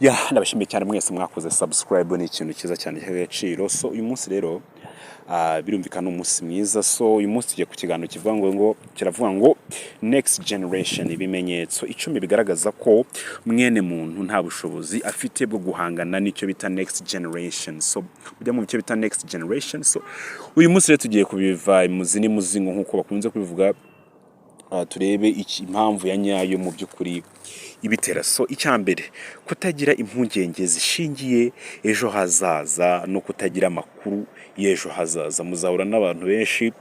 Ndabashimiye cyane mwese mwakoze subscribe, ni ikintu cyiza cyane cy'agaciro. So uyu munsi rero birumvikana umunsi mwiza. So uyu munsi tugiye ku kiganiro kiravuga ngo next generation, ibimenyetso 10 bigaragaza ko mwene muntu nta bushobozi afite bwo guhangana n'icyo bita next generation. So ujya mu cyo bita next generation. So uyu munsi rero tugiye kubiva imuzini muzingo nkuko bakunze kubivuga, turebe impamvu ya nyayo mu by'ukuri ibitera. So icyambere, kutagira impungenge zishingiye ejo hazaza no kutagira amakuru y'ejo hazaza. Muzahura n'abantu benshi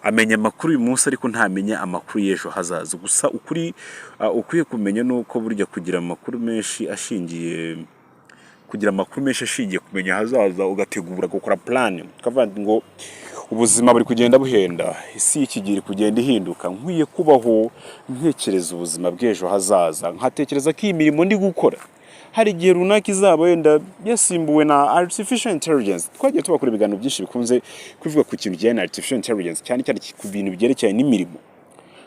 amenya amakuru uyu munsi ariko ntamenya amakuru y'ejo hazaza. Gusa ukwiye kumenya nuko burya kugira amakuru menshi ashingiye kumenya hazaza, ugategura gukora plan, ukavuga ngo ubuzima buri kugenda buhenda, isi y'ikigiri kugenda ihinduka, nkwiye kubaho ntekereza ubuzima bw'ejo hazaza, nkatekereza ko imirimo ndi gukora hari igihe runaka izaba wenda yasimbuwe na artificial intelligence. Twagiye tubakora ibiganiro byinshi bikunze kuvuga ku kintu kijyanye na artificial intelligence, cyane cyane ku bintu byerekeye n'imirimo.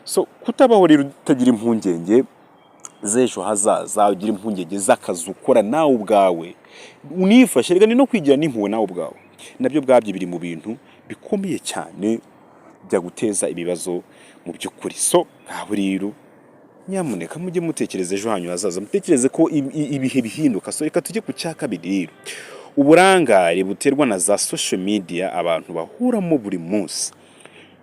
So kutabaho rero utagira impungenge z'ejo hazaza, ugira impungenge z'akazi ukora nawe ubwawe, unifashe rega ni no kwigira n'impuhwe nawe ubwawe, nabyo bwabyo biri mu bintu bikomeye cyane bya guteza ibibazo mu by'ukuri. So aho rero nyamuneka mujye mutekereza ejo hanyu hazaza, mutekereze ko ibihe bihinduka. So reka tujye ku cyakabiri rero, uburangare buterwa na za social media abantu bahuramo buri munsi.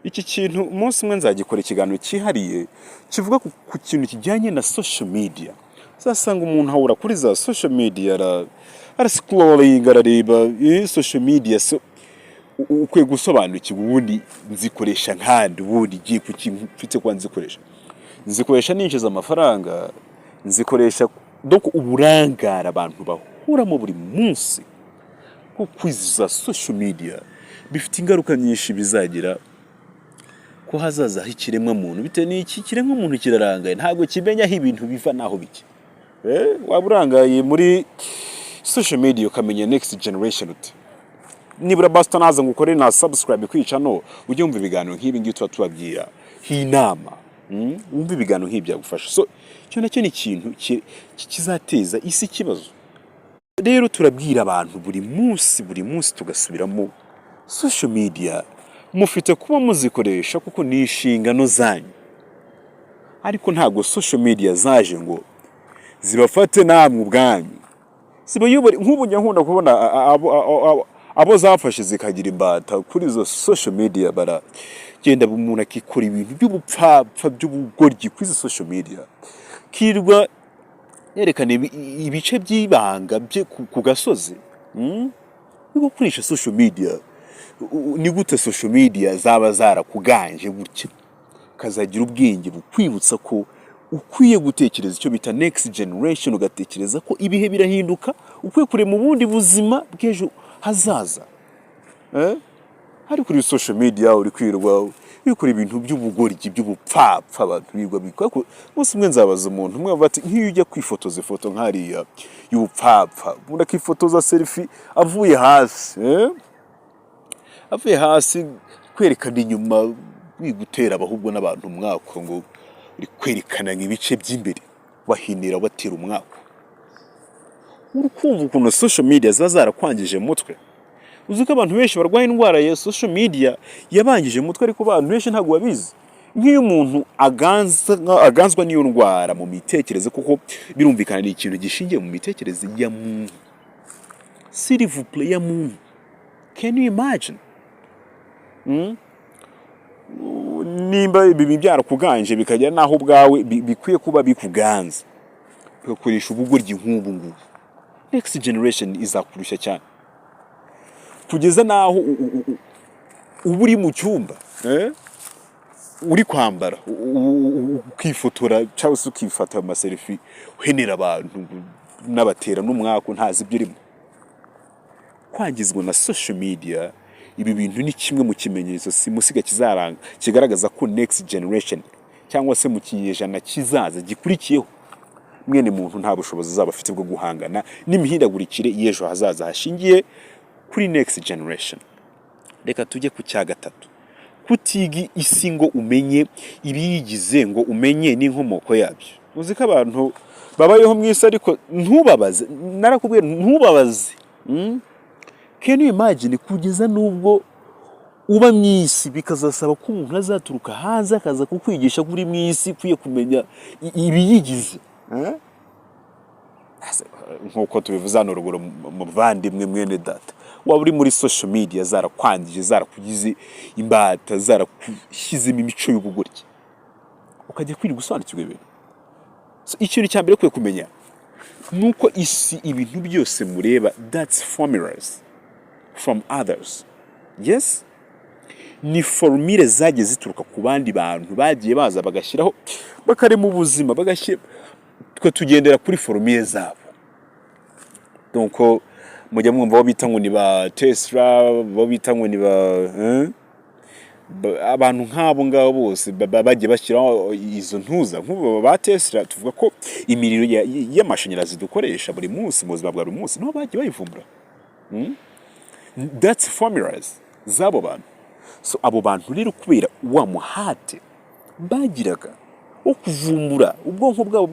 Iki kintu umunsi umwe nzagikora ikiganiro cyihariye kivuga ku kintu kijyanye na social media. Uzasanga umuntu ahura kuri za social media ara scrolling, arareba social media. So ukwiye gusobanukirwa ubundi nzikoresha nkandi, ubundi igiye kuki mfite kwa nzikoresha ninjiza amafaranga, nzikoresha doko. Uburangara abantu bahuramo buri munsi ko kwiziza social media bifite ingaruka nyinshi bizagira ko hazaza h'ikiremwa muntu. Bite n'iki kiremwa muntu kirarangaye, ntabwo kimenya aho ibintu biva naho bike. Waburangaye muri social media ukamenya next generation uti nibura basta naza ngukore na subscribe kwica no ujye umva ibiganiro nk'ibi ngiye tubabwira hinama, umva ibiganiro nk'ibi byagufasha. So cyo nacyo ni ikintu kizateza isi kibazo. Rero turabwira abantu buri munsi tugasubiramo social media mufite kuba muzikoresha kuko ni inshingano zanyu, ariko ntago social media zaje ngo zibafate namwe ubwanyu. Sibayobore nk'ubu nkunda kubona abo zafashe zikagira imbata kuri zo social media, baragenda umuntu akikora ibintu by'ubupfapfa by'ubugoryi kuri zo social media, kirwa yerekana ibice by'ibanga bye ku gasozi. Gukoresha social media, ni gute social media zaba zarakuganje gutya kazagira ubwenge bukwibutsa ko ukwiye gutekereza icyo bita next generation, ugatekereza ko ibihe birahinduka, ukwiye kure mu bundi buzima bw'ejo hazaza. Hari kuri social media uri kwirwa bikora ibintu by'ubugoryi by'ubupfapfa abantu bigwa bikora. Umunsi umwe nzabaza umuntu umwe bati nk'iyo ujya kwifotoza ifoto nkariya y'ubupfapfa, umuntu akifotoza selfie avuye hasi kwerekana inyuma, wigutera abahubwo n'abantu mwako ngo uri kwerekana ibice by'imbere wahinira watera umwako. Urukumva ukuntu social media zarakwangije mutwe. Uzuka abantu benshi barwaye indwara ya social media yabangije mutwe, ariko abantu benshi ntago babizi. Nk'iyo umuntu aganzwa n'iyo ndwara mu mitekerereze, kuko birumvikana ni ikintu gishingiye mu mitekerereze ya muntu. S'il vous plaît, ya muntu. Can you imagine? Nimba ibi byarakuganje bikajya naho ubwawe bikwiye kuba bikuganza, ugakoresha ubugoryi nk'ubu ngubu, next generation izakurusha cyane, kugeza naho uba uri mu cyumba uri kwambara ukifotora cyangwa se ukifata amaselfie uhenera abantu n'abatera n'umwako ntazi ibyo urimo. Kwangizwa na social media, ibi bintu ni kimwe mu kimenyetso simusiga kizaranga kigaragaza ko next generation cyangwa se mu kinyejana kizaza gikurikiyeho mwene muntu nta bushobozi zaba afite bwo guhangana n'imihindagurikire y'ejo hazaza hashingiye kuri next generation. Reka tujye ku cya gatatu, kutigi isi ngo umenye ibiyigize, ngo umenye n'inkomoko yabyo. uzi ko abantu babayeho mu isi ariko ntubabaze, narakubwiye ntubabaze. Can you imagine kugeza nubwo uba mu isi bikazasaba ko umuntu azaturuka hanze akaza kukwigisha kuri mu isi kwiye kumenya ibiyigize, nk'uko tubivuze hano ruguru muvandimwe mwene data, waba uri muri social media zarakwangije, zarakugize imbata, zarakushyizemo imico y'ubugoryi, ukajya kwiga gusobanukirwa ibintu. Ikintu cya mbere kwiye kumenya nuko isi ibintu byose mureba that's formulas from others. Yes, ni formule zagiye zituruka ku bandi bantu bagiye baza bagashyiraho bakarema ubuzima, bagashyira twe tugendera kuri formule zabo. Donc mujya mwumva bo bita ngo ni ba Tesla, bo bita ngo ni ba abantu nk'abo ngabo bose bagiye bashyiraho izo ntuza. Nk'ubu ba Tesla tuvuga ko imiriro y'amashanyarazi dukoresha buri munsi mu buzima bwa buri munsi no bagiye bayivumbura. That's formulas zabo bantu. So abo bantu rero kubera wa muhate bagiraga wo kuvumbura ubwonko bwabo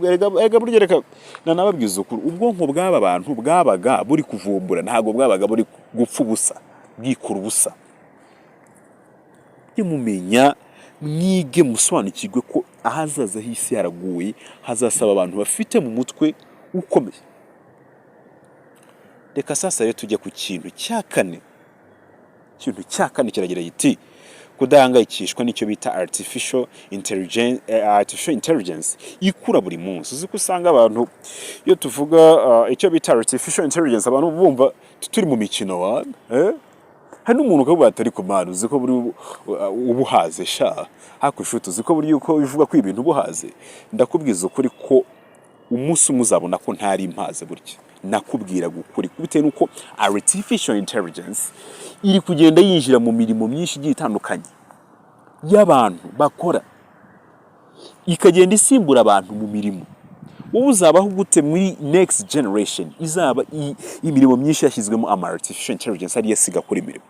burya nanababwiza ukuri, ubwonko bw'aba bantu bwabaga buri kuvumbura, ntago bwabaga buri gupfa ubusa, bwikura ubusa. Mumenya mwige musobanukirwe ko ahazaza h'isi yaraguye, hazasaba abantu bafite mu mutwe ukomeye. Reka sasa rero tujye ku kintu cya kane. Ikintu cya kane kiragira giti kudahangayikishwa n'icyo bita artificial intelligence ikura buri munsi. Uzi ko usanga abantu iyo tuvuga icyo bita artificial intelligence abantu bumva turi mu mikino wana hari n'umuntu ukavuga atari ku mana, uzi ko buri ubuhaze sha hakushuta, uzi ko buri yuko bivuga ko ibintu buhaze. Ndakubwiza ukuri ko umunsi muzabona ko ntari impaze burya, nakubwira gukuri bitewe nuko artificial intelligence iri kugenda yinjira mu mirimo myinshi igiye itandukanye y'abantu bakora, ikagenda isimbura abantu mu mirimo. Wowe uzabaho gute muri next generation izaba imirimo myinshi yashyizwemo artificial intelligence ari yasiga kuri imirimo?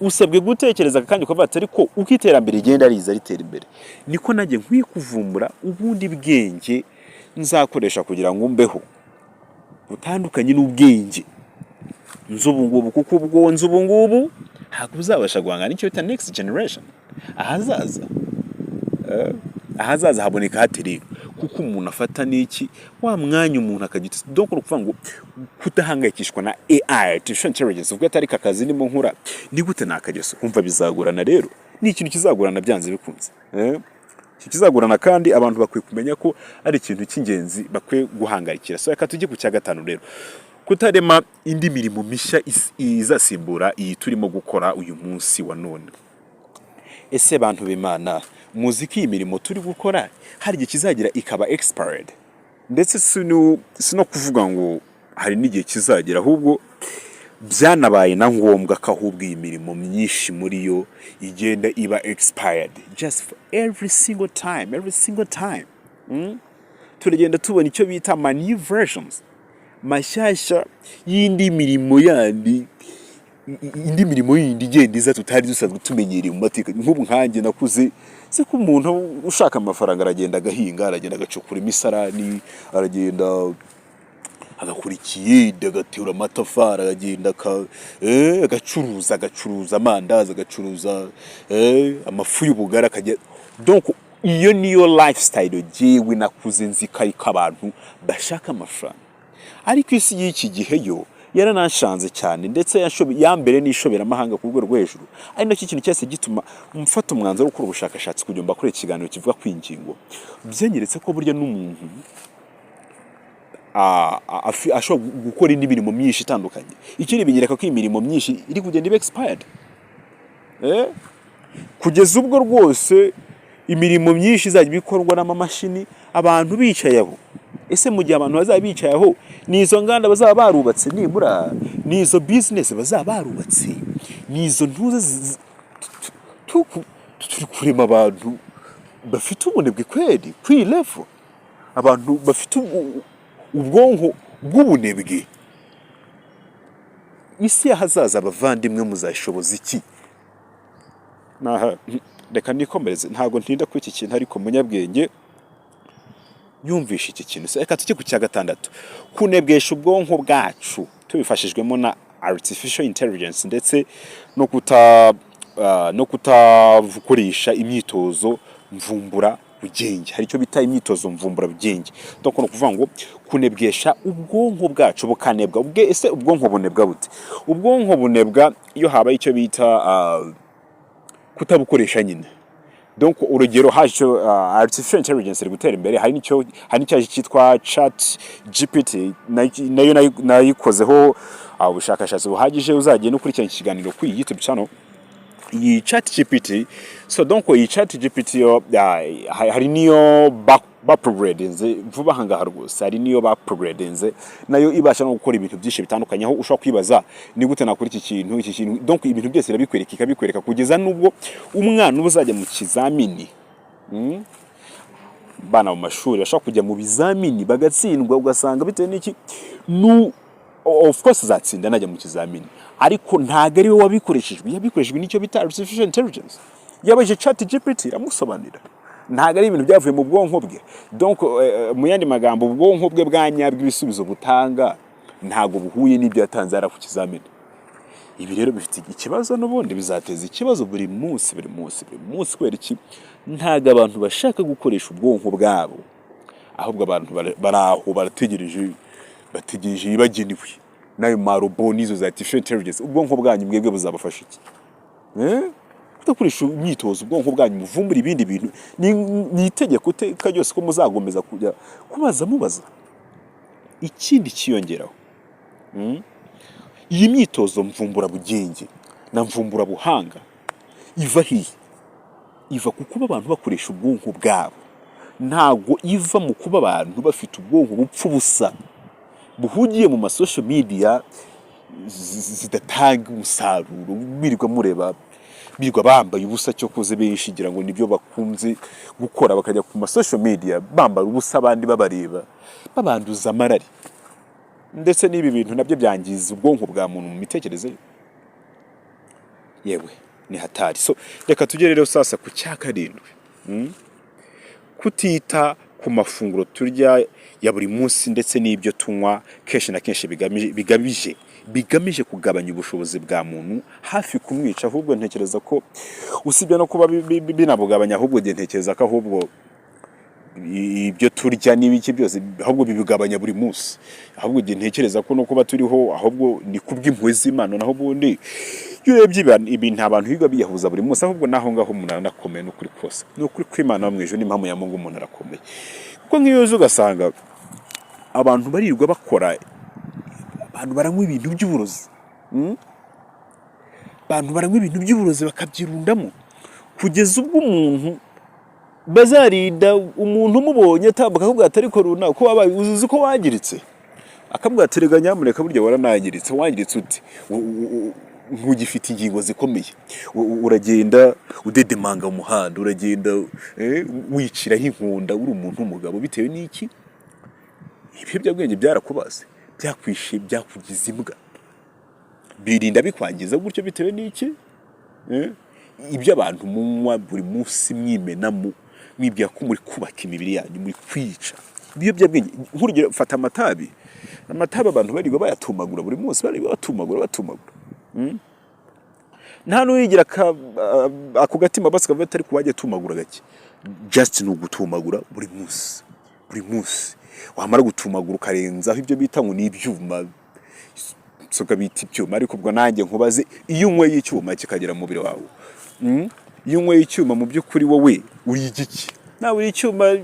Usabwe gutekereza kandi ukavuga ati ariko uko iterambere rigenda riza ritera imbere niko najye nkwiye kuvumbura ubundi bwenge nzakoresha kugira ngo mbeho butandukanye n'ubwenge nzubu ngubu, kuko ubwo nzubu ngubu ntabwo uzabasha guhangana icyo bita next generation. Ahazaza haboneka haterero, kuko umuntu afata n'iki wa mwanya umuntu akagita. Donc ukuvuga ngo kudahangayikishwa na AI artificial intelligence ubwo atari kakazi nimo nkura ni gute nakageso kumva bizagurana. Rero ni ikintu kizagurana byanze bikunze, kizagurana kandi abantu bakwiye kumenya ko ari ikintu cy'ingenzi bakwiye guhangayikira. So reka tujye ku cya gatanu rero, kutarema indi mirimo mishya izasimbura iyi turimo gukora uyu munsi wa none. Ese bantu b'Imana muziki imirimo turi gukora hari igihe kizagira ikaba expired, ndetse sino kuvuga ngo hari n'igihe kizagira, ahubwo byanabaye na ngombwa ko ahubwo iyi mirimo myinshi muri yo igenda iba expired just for every single time. Turagenda tubona icyo bita new versions mashyashya y'indi mirimo yandi, indi mirimo yindi igenda iza tutari dusanzwe tumenyereye mu mateka. Nk'ubu nkanjye nakuze se ko umuntu ushaka amafaranga aragenda agahinga, aragenda agacukura imisarani, aragenda agakurikiye agatera amatafari, agenda agacuruza amandazi, agacuruza amafu y'ubugara akajya. Donc iyo niyo lifestyle jewe nakuze nzi ko abantu bashaka amafaranga. Ariko isi y'iki gihe yo yaranashanze cyane, ndetse yambere n'ishobera amahanga ku rwego hejuru. Ari nacyo kintu cyose gituma mfata umwanzuro wo gukora ubushakashatsi kugira ngo bakore ikiganiro kivuga ku ingingo byenyeretse ko burya n'umuntu ashobora gukora indi mirimo myinshi itandukanye. Ikindi binyereka ko imirimo myinshi iri kugenda iba expired, kugeza ubwo rwose imirimo myinshi izajya bikorwa n'amamashini abantu bicayeho. Ese mu gihe abantu bazaba bicayeho, nizo nganda bazaba barubatse, nibura nizo business bazaba barubatse, nizo ntuze turi kurema abantu bafite ubunebwe kweri kuri level, abantu bafite ubwonko bw'ubunebwe. Isi yahazaza abavandimwe muzashoboza iki? Reka nikomereze, ntago ntinda kuri iki kintu, ariko munyabwenge yumvisha iki kintu. Reka tujye ku cya gatandatu, kunebwesha ubwonko bwacu tubifashijwemo na artificial intelligence ndetse no kutavukoresha imyitozo mvumbura bugenge. Hari icyo bita imyitozo mvumbura bugenge, donc no kuvuga ngo kunebwesha ubwonko bwacu bukanebwa. Ese ubwonko bunebwa bute? Ubwonko bunebwa iyo habaye icyo bita kutabukoresha nyine. Donc urugero haje artificial intelligence iri gutera imbere, hari n'icyaje cyitwa chat GPT, nayo nayikozeho ubushakashatsi buhagije. Uzagiye no kurikirana ikiganiro kuri YouTube channel iyi chat GPT. So donc iyi chat GPT hari niyo baprogradinze vuba hangaha rwose, hari niyo baprogradinze nayo ibasha no gukora ibintu byinshi bitandukanye, aho ushobora kwibaza ni gute nakora iki kintu. Donc ibintu byose irabikwereka kugeza nubwo umwana uzajya mu kizamini, bana mu mashuri bashaka kujya mu bizamini bagatsindwa, ugasanga bitewe n'iki of course zatsinda najya mu kizamini, ariko ntago ari we yabikoreshejwe n'icyo bita artificial intelligence. Yabaje chat GPT iramusobanurira, ntago ari ibintu byavuye mu bwonko bwe. Donc mu yandi magambo ubwonko bwe bwanyabwa ibisubizo butanga ntago buhuye n'ibyo yatanze ara ku kizamini. Ibi rero bifite ikibazo n'ubundi bizateza ikibazo buri munsi kubera iki? Ntago abantu bashaka gukoresha ubwonko bwabo, ahubwo abantu baraho bategereje ibageniwe nayo marobo nizo za artificial intelligence. Ubwonko bwanyu mwebwe buzabafasha iki? Kudakoresha imyitozo ubwonko bwanyu muvumbura ibindi bintu ni itegeko uteka ryose ko muzagomeza kujya mubaza. Ikindi kiyongeraho, iyi myitozo mvumbura bugenge na mvumbura buhanga iva ku kuba abantu bakoresha ubwonko bwabo, ntago iva mu kuba abantu bafite ubwonko bupfa ubusa buhugiye mu social media zidatanga umusaruro. Birirwa bambaye ubusa cyo kuze benshi gira ngo nibyo bakunze gukora, bakajya ku social media bambara ubusa abandi babareba, babanduza amarari. Ndetse n'ibi bintu nabyo byangiza ubwonko bwa muntu mu mitekerereze, yewe ni hatari. So reka tujye rero sasa ku cya karindwi, kutita ku mafunguro turya ya buri munsi ndetse n'ibyo tunywa kenshi na kenshi bigamije kugabanya ubushobozi bwa muntu hafi kumwica. Ahubwo ntekereza ko usibye no kuba binabugabanya, ahubwo ntekereza ko ahubwo ibyo turya n'ibiki byose ahubwo bibigabanya buri munsi. Ahubwo ntekereza ko no kuba turiho ahubwo ni kubw'impuhwe z'Imana, naho ubundi iyo urebye ibintu abantu biga biyahuza buri munsi, ahubwo naho ngaho umuntu arakomeye n'ukuri kose, n'ukuri kw'Imana mu ijuru n'impamo ya Mungu umuntu arakomeye. Kuko nk'iyo ugasanga abantu barirwa bakora, abantu baranywa ibintu by'uburozi, bakabyirundamo kugeza ubwo umuntu bazarinda umuntu umubonye atambuka akubwira ati ariko runaka ko wabaye uzi ko wangiritse, akabwira ati rega nyamuneka burya waranangiritse. Wangiritse uti ntugifite ingingo zikomeye, uragenda udedemanga umuhanda, uragenda wiciraho inkunda, uri umuntu w'umugabo. Bitewe n'iki? Ibiyobyabwenge byarakubaze, byakwishe, byakugize imbwa, birinda bikwangiza gutyo. Bitewe n'iki? Ibyo abantu munywa buri munsi mwimenamo, mwibwira ko muri kubaka imibiri yanyu, muri kwica. Ibiyobyabwenge nk'urugero fata amatabi abantu bari bayatumagura buri munsi, bari batumagura nta n'uyigira ako gatima basi kavuga atari kuwajya tumagura gake, just ni ugutumagura buri munsi. Wamara gutumagura ukarenzaho ibyo bita ngo ni ibyuma, soka bita ibyuma. Ariko ubwo nanjye nkubaze, iyo unyweye icyuma kikagera mu mubiri wawe, iyo unyweye icyuma mu by'ukuri wowe uri igiki? Nawe uri icyuma,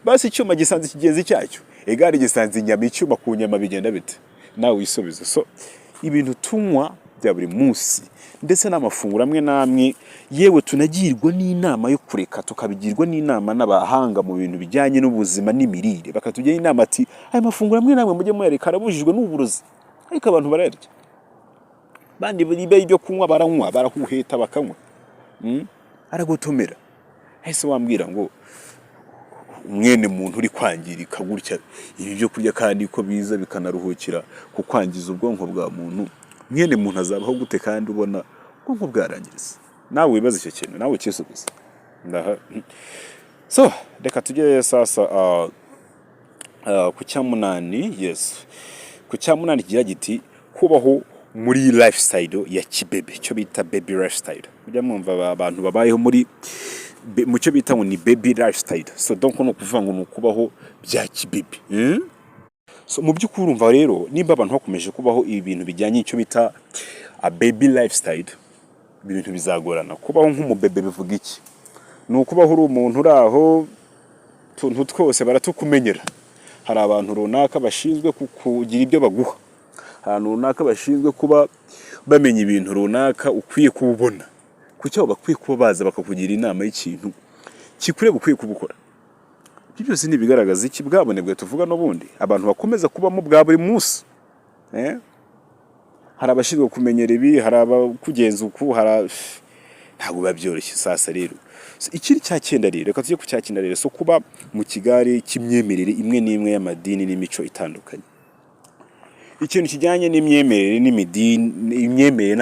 basi icyuma gisanze ikigenzi cyacyo, egari gisanze inyama, icyuma ku nyama bigenda bite? Nawe wisubize. So ibintu tunywa bya buri munsi ndetse n'amafunguro amwe namwe, yewe tunagirwa n'inama yo kureka, tukabigirwa n'inama n'abahanga mu bintu bijyanye n'ubuzima n'imirire, bakatugira inama ati aya mafunguro amwe namwe mujye muyareka, arabujijwe n'uburozi. Ariko abantu bararya, bandi ibyo kunywa baranywa, barahuheta bakanywa, aragotomera. Ese wambwira ngo umwene muntu uri kwangirika gutya ibi byo kurya kandi ko biza bikanaruhukira ku kwangiza ubwonko bwa muntu, mwene muntu azabaho gute kandi ubona ubwonko bwarangiritse? Nawe wibaza icyo kintu, nawe ukisubiza. So reka tujye sasa ku cyamunani, yes, ku cyamunani kigira giti kubaho muri lifestyle ya kibebe, cyo bita baby lifestyle. Mujya mwumva abantu babayeho muri mu cyo bita ngo ni baby lifestyle. So donc no kuvuga ngo nukubaho bya kibebe. So mu by'ukuri urumva rero nimba abantu bakomeje kubaho ibintu bijyanye icyo bita a baby lifestyle, ibintu bizagorana. Kubaho nk'umubebe bivuga iki? Ni ukubaho uri umuntu uraho tuntu twose baratukumenyera. Hari abantu runaka bashinzwe kugira ibyo baguha, ahantu runaka bashinzwe kuba bamenya ibintu runaka ukwiye kubona, kucyo bakwiye kuba baza bakakugira inama y'ikintu kikure gukwiye kubukora. Ibyo byose ni bigaragaza iki? Bwabonebwe tuvuga n'ubundi abantu bakomeza kubamo bwa buri munsi. Hari abashinzwe kumenyera ibi, hari abakugenza uku, ntabwo babyoroshye. Sasa rero ikiri cya cyenda rero, reka tujye ku cya cyenda rero, so kuba mu kigare cy'imyemerere imwe n'imwe y'amadini n'imico itandukanye. Ikintu kijyanye n'imyemerere n'imidini, imyemerere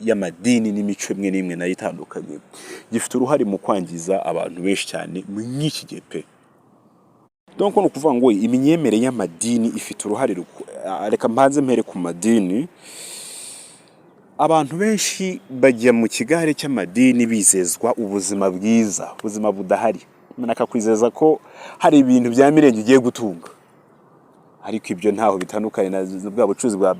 y'amadini n'imico imwe n'imwe nayo itandukanye, gifite uruhare mu kwangiza abantu benshi cyane mu iki gihe pe. Donc no kuvuga ngo imyemerere y'amadini ifite uruhare, reka mbanze mpere ku madini. Abantu benshi bajya mu kigare cy'amadini bizezwa ubuzima bwiza, ubuzima budahari. Umuntu akakwizeza ko hari ibintu bya mirenge ugiye gutunga, ariko ibyo ntaho bitandukanye na bwa bucuruzi bwa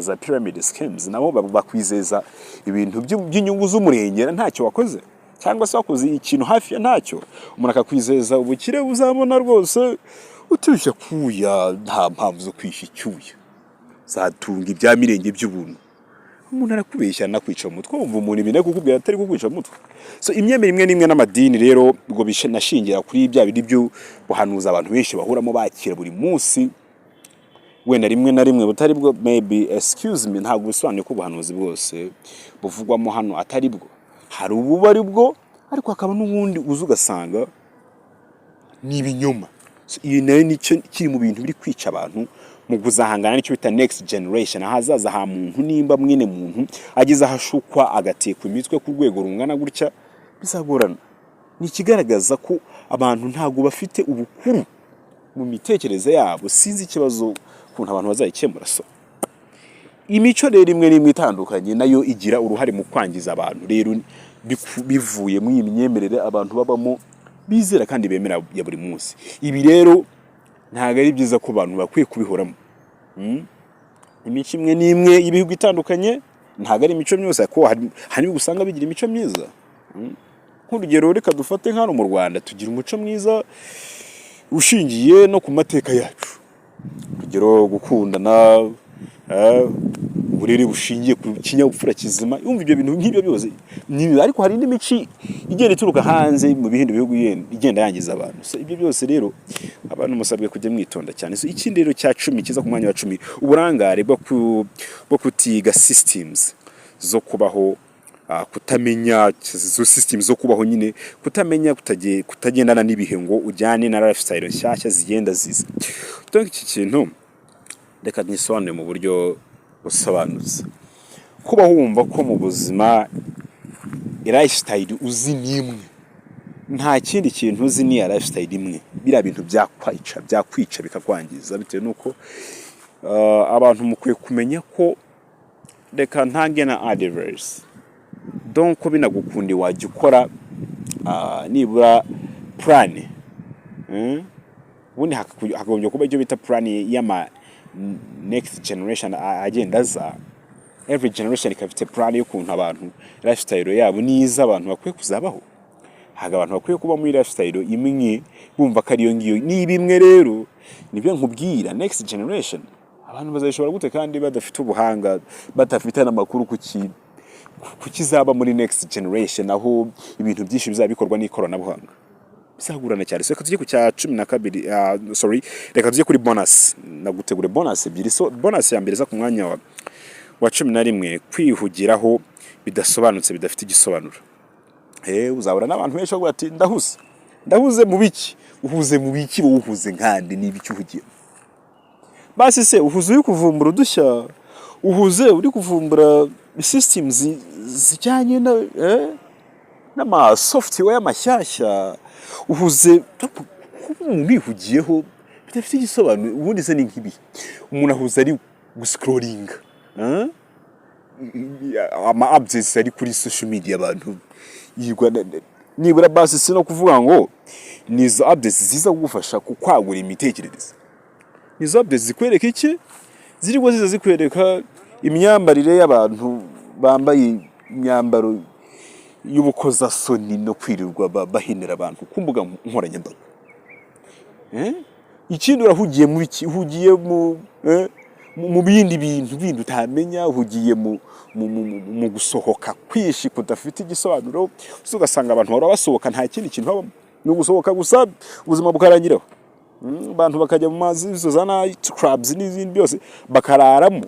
za pyramid schemes. Nabo bakwizeza ibintu by'inyungu z'umurengera ntacyo wakoze, cyangwa se wakoze ikintu hafi ya ntacyo. Umuntu akakwizeza ubukire uzabona rwose utushya kuya, nta mpamvu zo kwishyuye, zatunga ibya mirenge by'ubuntu. Umuntu arakubeshya nakwica umutwe, wumva umuntu ibintu kukubwira atari kukwica umutwe. So imyemerere imwe n'imwe n'amadini rero ubwo bishingira kuri bya bindi byo buhanuza abantu benshi bahuramo bakira buri munsi, wenda rimwe na rimwe butari bwo, maybe excuse me, ntabwo bisobanuye ko ubuhanuzi bwose buvugwamo hano atari bwo. Hari ubu ari bwo, ariko hakaba n'ubundi uzi ugasanga ni ibinyoma. So iyi nayo nicyo kiri mu bintu biri kwica abantu mu kuzahangana n'icyo bita next generation. Ahazaza ha muntu, nimba mwene muntu ageze ahashukwa agatekwa imitwe ku rwego rungana gutya, bizagorana. Ni ikigaragaza ko abantu ntabwo bafite ubukuru mu mitekerereze yabo. Sinzi ikibazo kuntu abantu bazayikemura. So imico rero imwe n'imwe itandukanye nayo igira uruhare mu kwangiza abantu rero, bivuye mu imyemerere abantu babamo bizera kandi bemera ya buri munsi. Ibi rero ntago ari byiza ko abantu bakwiye kubihoramo. Imico imwe n'imwe y'ibihugu itandukanye, ntago ari imico myose ko hari gusanga bigira imico myiza. Nk'urugero reka dufate hano mu Rwanda tugira umuco mwiza ushingiye no ku mateka yacu. Urugero gukundana, uburere bushingiye ku kinyabupfura kizima. Yumva ibyo bintu nk'ibyo byose ni, ariko hari n'imico igenda ituruka hanze mu bindi bihugu igenda yangiza abantu. So ibyo byose rero abantu musabwe kujya mwitonda cyane. So ikindi rero cya 10 kiza ku mwanya wa 10, uburangare bwo kutiga systems zo kubaho, kutamenya zo systems zo kubaho nyine, kutamenya kutagendana n'ibihe ngo ujyane na lifestyle nshyashya zigenda ziza. Donc iki kintu reka nisobanure mu buryo busobanutse. Kuba wumva ko mu buzima lifestyle uzi nimwe, nta kindi kintu uzi ni lifestyle imwe, bira bintu byakwica bikakwangiza, bitewe nuko abantu mukwiye kumenya ko, reka ntange na adverse. Donc binagukundi wajya ukora nibura plan, ubundi hakagombye kuba ibyo bita plan y'ama next generation agenda za. Every generation ikafite plan y'ukuntu abantu lifestyle yabo niza abantu bakwiye kuzabaho. Haga abantu bakwiye kuba muri lifestyle imwe, bumva ko ariyo ngiyo. Ni bimwe rero nibyo nkubwira, next generation abantu bazashobora gute kandi badafite ubuhanga, badafite n'amakuru kukizaba muri next generation, aho ibintu byinshi bizabikorwa n'ikoranabuhanga. Bizagurana cyane. So reka tujye ku cya 12, reka tujye kuri bonus. Nagutegure bonus ebyiri. So bonus ya mbere za ku mwanya wa 11, kwihugiraho bidasobanutse, bidafite igisobanuro. Uzabura n'abantu benshi bavuga ati ndahuze mu biki. Uhuze mu biki? Bo uhuze nkandi n'ibiki uhugiye. Basi se uhuze uri kuvumbura udushya, uhuze uri kuvumbura systems zijyanye n'ama software y'amashyashya, uhuze bihugiyeho bidafite igisobanuro. Ubundi se ni nk'ibi umuntu ahuza ari guscrolling ama updates ari kuri social media abantu yigwa nibura basi sino kuvuga ngo nizo updates ziza kugufasha kukwagura imitekerereze. Nizo updates zikwereka iki zirimo ziza zikwereka imyambarire y'abantu bambaye imyambaro y'ubukoza soni no kwirirwa bahinira abantu ku mbuga nkoranyambaga. Ikindi urahugiye mu iki uhugiye mu bindi bintu utamenya, uhugiye mu gusohoka kwishi kudafite igisobanuro. Ugasanga abantu bahora basohoka nta kindi kintu habamo, no gusohoka gusa ubuzima bukarangiraho. Abantu bakajya mu mazi za night clubs n'izindi byose bakararamo,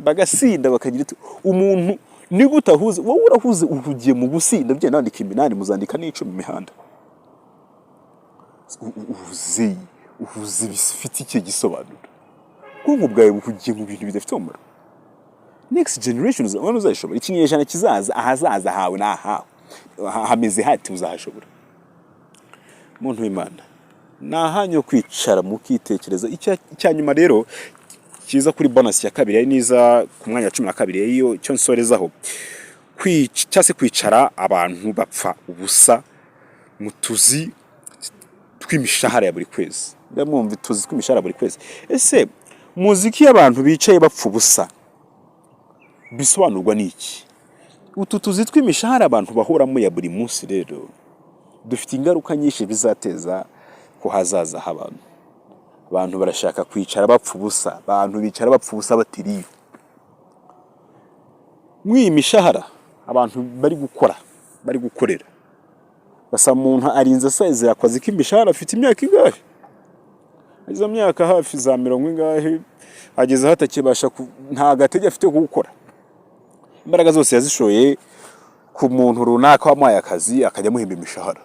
bagasinda bakagira umuntu ni gutahuze wowe urahuze uhugiye mu gusinda bye nandika iminani muzandika n'ico mu mihanda. Uhuze bifite iki gisobanuro. Kungu bwawe buhugiye mu bintu bidafite umumaro. Next generations abantu uzashobora ikinyejana kizaza ahazaza hawe nahawe hameze hati uzahashobora. Muntu w'Imana nahanyo kwicara mukitekereza. Icyanyuma rero kiza kuri bonus ya kabiri ari niza ku mwanya wa 12 iyo cyo nsorezaho kwicara abantu bapfa ubusa mutuzi twimishahara ya buri kwezi. Ndamwumva tuzi twimishahara buri kwezi. Ese muziki y'abantu bicaye bapfa ubusa bisobanurwa niki? Utu tuzi twimishahara abantu bahoramo ya buri munsi rero dufite ingaruka nyinshi bizateza ko hazaza habantu. Abantu barashaka kwicara bapfa ubusa, abantu bicara bapfa ubusa batiriye. Mwimishahara abantu bari gukora, bari gukorera. Basa umuntu arinze size yakoze kimishahara afite imyaka ingahe? Izo myaka hafi za 40 ingahe ageze hatakibasha nta gatege afite gukora. Imbaraga zose yazishoye ku muntu runaka wamuhaye akazi akajya muhimba imishahara.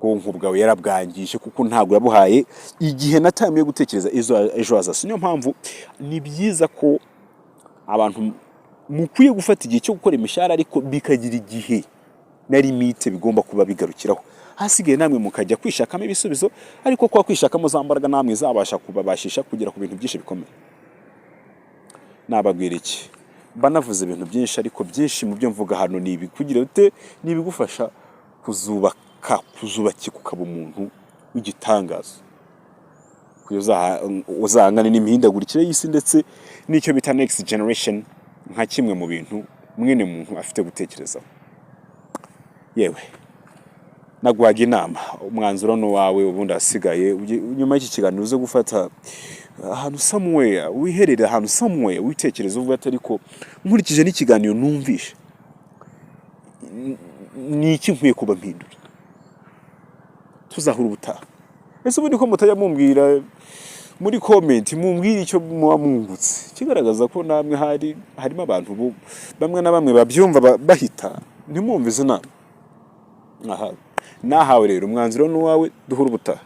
Bwonko bwawe yarabwangije kuko ntago yabuhaye igihe natamiye gutekereza ejo hazaza. Niyo mpamvu ni byiza ko abantu mukwiye gufata igihe cyo gukora imishahara ariko bikagira igihe na limite bigomba kuba bigarukiraho. Hasigaye namwe mukajya kwishakamo ibisubizo ariko kwa kwishakamo za mbaraga namwe zabasha kubabashisha kugera ku bintu byinshi bikomeye. Nababwira iki? Banavuze ibintu byinshi ariko byinshi mu byo mvuga hano nibi kugira ute nibigufasha kuzubakika ukaba umuntu w'igitangazo. Uzangane n'imihindagurikire y'isi ndetse n'icyo bita next generation nka kimwe mu bintu mwene muntu afite gutekerezaho. Yewe nagwaga inama umwanzuro no wawe ubundi asigaye nyuma y'iki kiganiro uze gufata ahantu somewhere wiherere ahantu somewhere witekereza uvuga ati ariko nkurikije n'ikiganiro numvishe ni iki nkwiye kuba mpindura. Tuzahura ubutaha. Ese ubundi ko mutajya mumbwira muri comment mumbwira icyo muba mwungutse kigaragaza ko namwe harimo abantu bamwe na bamwe babyumva bahita ntimwumvize nama. Nahawe rero umwanzuro n'uwawe duhura ubutaha.